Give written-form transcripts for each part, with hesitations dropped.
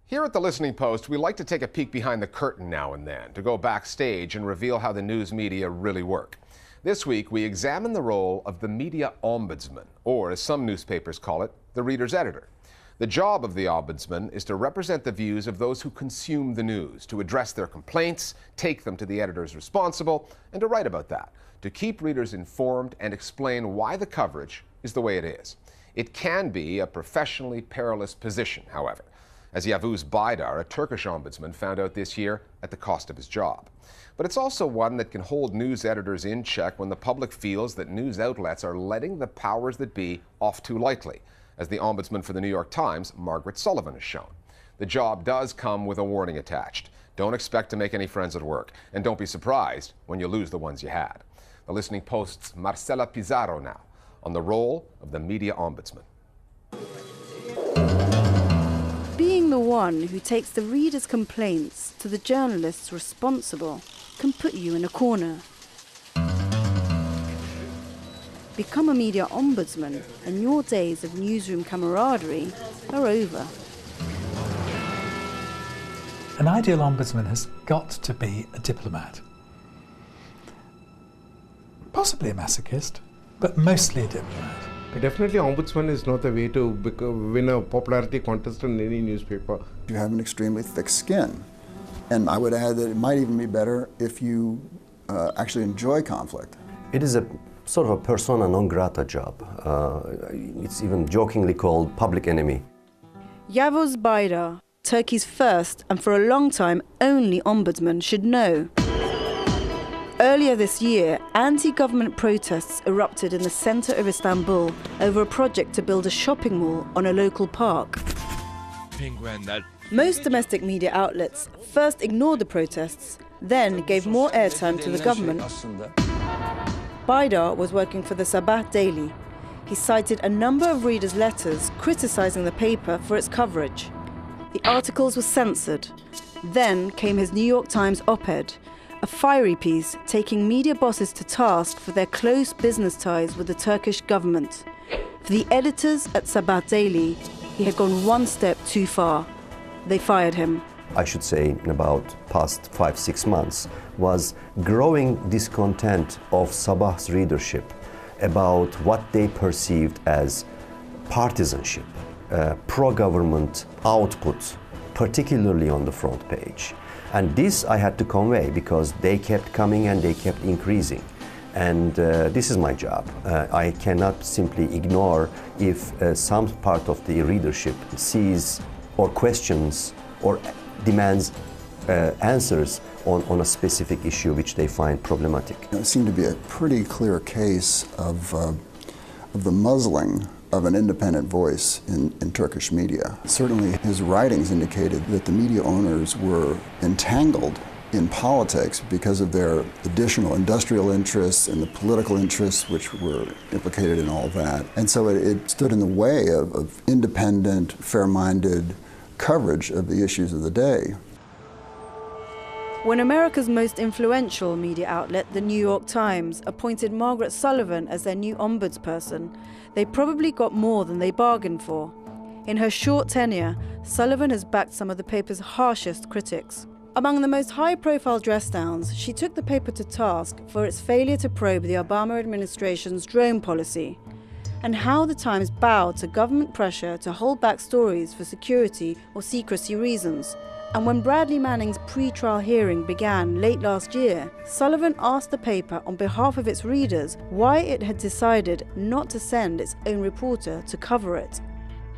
Here at the Listening Post, we like to take a peek behind the curtain now and then, to go backstage and reveal how the news media really work. This week, we examine the role of the media ombudsman, or as some newspapers call it, the reader's editor. The job of the ombudsman is to represent the views of those who consume the news, to address their complaints, take them to the editors responsible, and to write about that, to keep readers informed and explain why the coverage is the way it is. It can be a professionally perilous position, however, as Yavuz Baydar, a Turkish ombudsman, found out this year at the cost of his job. But it's also one that can hold news editors in check when the public feels that news outlets are letting the powers that be off too lightly, as the ombudsman for the New York Times, Margaret Sullivan, has shown. The job does come with a warning attached. Don't expect to make any friends at work, and don't be surprised when you lose the ones you had. The Listening Post's Marcela Pizarro now on the role of the media ombudsman. Being the one who takes the reader's complaints to the journalists responsible can put you in a corner. Become a media ombudsman and your days of newsroom camaraderie are over. An ideal ombudsman has got to be a diplomat. Possibly a masochist, but mostly a diplomat. Definitely, ombudsman is not the way to win a popularity contest in any newspaper. You have an extremely thick skin. And I would add that it might even be better if you actually enjoy conflict. It is a sort of a persona non grata job. It's even jokingly called public enemy. Yavuz Baydar, Turkey's first and for a long time only ombudsman, should know. Earlier this year, anti-government protests erupted in the centre of Istanbul over a project to build a shopping mall on a local park. Most domestic media outlets first ignored the protests, then gave more airtime to the government. Baydar was working for the Sabah Daily. He cited a number of readers' letters criticising the paper for its coverage. The articles were censored. Then came his New York Times op-ed, a fiery piece taking media bosses to task for their close business ties with the Turkish government. For the editors at Sabah Daily, he had gone one step too far. They fired him. I should say in about past 5-6 months, was growing discontent of Sabah's readership about what they perceived as partisanship, pro-government output, particularly on the front page. And this I had to convey because they kept coming and they kept increasing. And this is my job. I cannot simply ignore if some part of the readership sees or questions or demands answers on a specific issue which they find problematic. It seemed to be a pretty clear case of the muzzling of an independent voice in Turkish media. Certainly his writings indicated that the media owners were entangled in politics because of their additional industrial interests and the political interests which were implicated in all that. And so it stood in the way of independent, fair-minded coverage of the issues of the day. When America's most influential media outlet, the New York Times, appointed Margaret Sullivan as their new ombudsperson, they probably got more than they bargained for. In her short tenure, Sullivan has backed some of the paper's harshest critics. Among the most high-profile dress-downs, she took the paper to task for its failure to probe the Obama administration's drone policy, and how the Times bowed to government pressure to hold back stories for security or secrecy reasons. And when Bradley Manning's pre-trial hearing began late last year, Sullivan asked the paper on behalf of its readers why it had decided not to send its own reporter to cover it.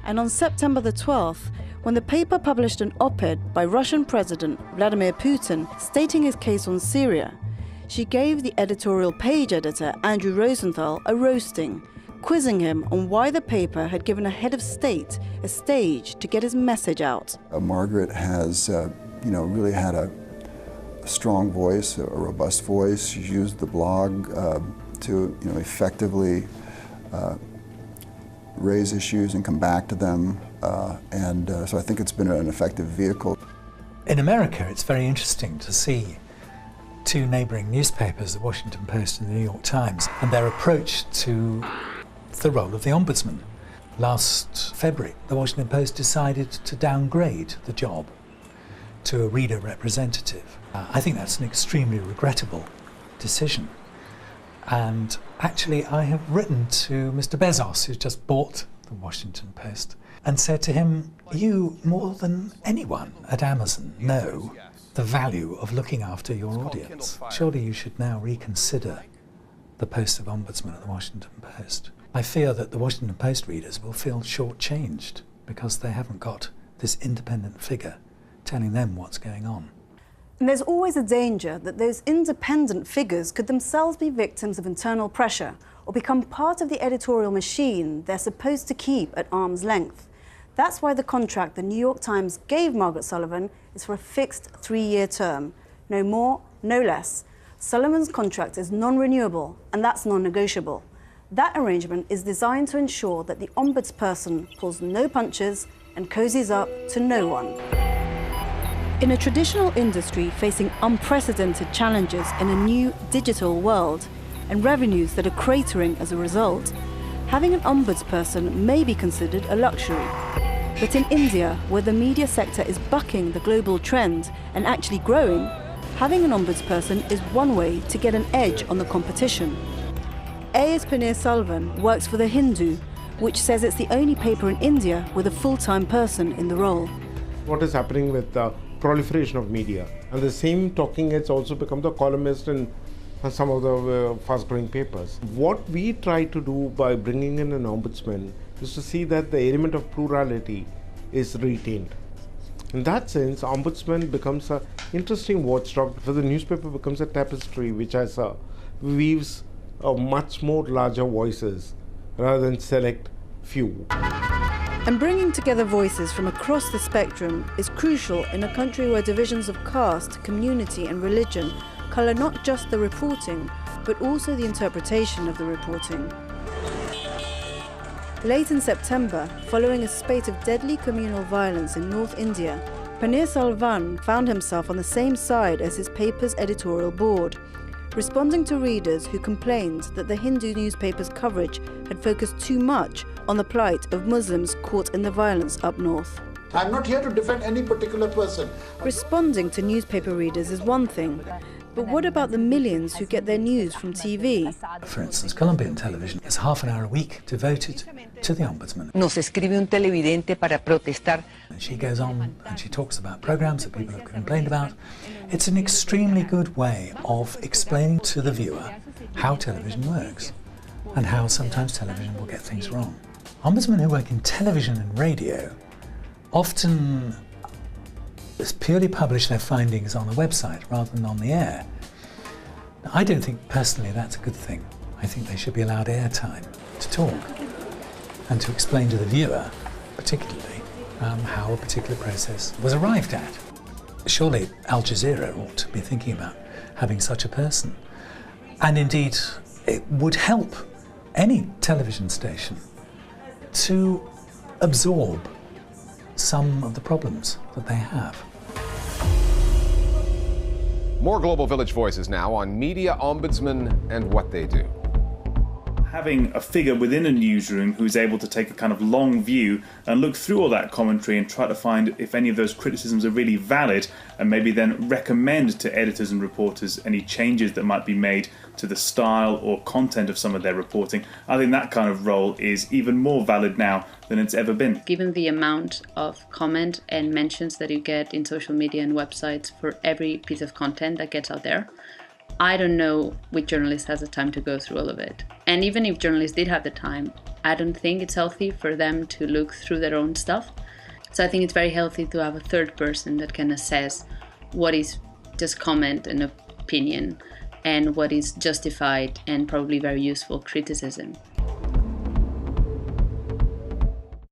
And on September the 12th, when the paper published an op-ed by Russian President Vladimir Putin stating his case on Syria, she gave the editorial page editor Andrew Rosenthal a roasting, quizzing him on why the paper had given a head of state a stage to get his message out. Margaret has, really had a strong voice, a robust voice. She's used the blog to, effectively raise issues and come back to them, so I think it's been an effective vehicle. In America, it's very interesting to see two neighbouring newspapers, the Washington Post and the New York Times, and their approach to the role of the ombudsman. Last February, the Washington Post decided to downgrade the job to a reader representative. I think that's an extremely regrettable decision. And actually, I have written to Mr. Bezos, who's just bought the Washington Post, and said to him, you, more than anyone at Amazon, know the value of looking after your audience. Surely you should now reconsider the post of ombudsman at the Washington Post. I fear that the Washington Post readers will feel shortchanged because they haven't got this independent figure telling them what's going on. And there's always a danger that those independent figures could themselves be victims of internal pressure or become part of the editorial machine they're supposed to keep at arm's length. That's why the contract the New York Times gave Margaret Sullivan is for a fixed 3-year term. No more, no less. Sullivan's contract is non-renewable, and that's non-negotiable. That arrangement is designed to ensure that the ombudsperson pulls no punches and cozies up to no one. In a traditional industry facing unprecedented challenges in a new digital world and revenues that are cratering as a result, having an ombudsperson may be considered a luxury. But in India, where the media sector is bucking the global trend and actually growing, having an ombudsperson is one way to get an edge on the competition. A.S. Paneer Sullivan works for The Hindu, which says it's the only paper in India with a full-time person in the role. What is happening with the proliferation of media? And the same talking heads also become the columnists in some of the fast-growing papers. What we try to do by bringing in an ombudsman is to see that the element of plurality is retained. In that sense, ombudsman becomes an interesting watchdog, for the newspaper becomes a tapestry which has weaves much more larger voices rather than select few. And bringing together voices from across the spectrum is crucial in a country where divisions of caste, community and religion colour not just the reporting, but also the interpretation of the reporting. Late in September, following a spate of deadly communal violence in North India, Paneer Sullivan found himself on the same side as his paper's editorial board, responding to readers who complained that the Hindu newspaper's coverage had focused too much on the plight of Muslims caught in the violence up north. I'm not here to defend any particular person. Responding to newspaper readers is one thing, but what about the millions who get their news from TV? For instance, Colombian television has half an hour a week devoted to the ombudsman. Nos escribe un televidente para protestar. And she goes on and she talks about programs that people have complained about. It's an extremely good way of explaining to the viewer how television works and how sometimes television will get things wrong. Ombudsmen who work in television and radio often purely publish their findings on a website rather than on the air. Now, I don't think personally that's a good thing. I think they should be allowed airtime to talk and to explain to the viewer, particularly, how a particular process was arrived at. Surely Al Jazeera ought to be thinking about having such a person. And indeed, it would help any television station to absorb some of the problems that they have. More Global Village Voices now on media ombudsmen and what they do. Having a figure within a newsroom who's able to take a kind of long view and look through all that commentary and try to find if any of those criticisms are really valid, and maybe then recommend to editors and reporters any changes that might be made to the style or content of some of their reporting. I think that kind of role is even more valid now than it's ever been. Given the amount of comment and mentions that you get in social media and websites for every piece of content that gets out there, I don't know which journalist has the time to go through all of it. And even if journalists did have the time, I don't think it's healthy for them to look through their own stuff. So I think it's very healthy to have a third person that can assess what is just comment and opinion and what is justified and probably very useful criticism.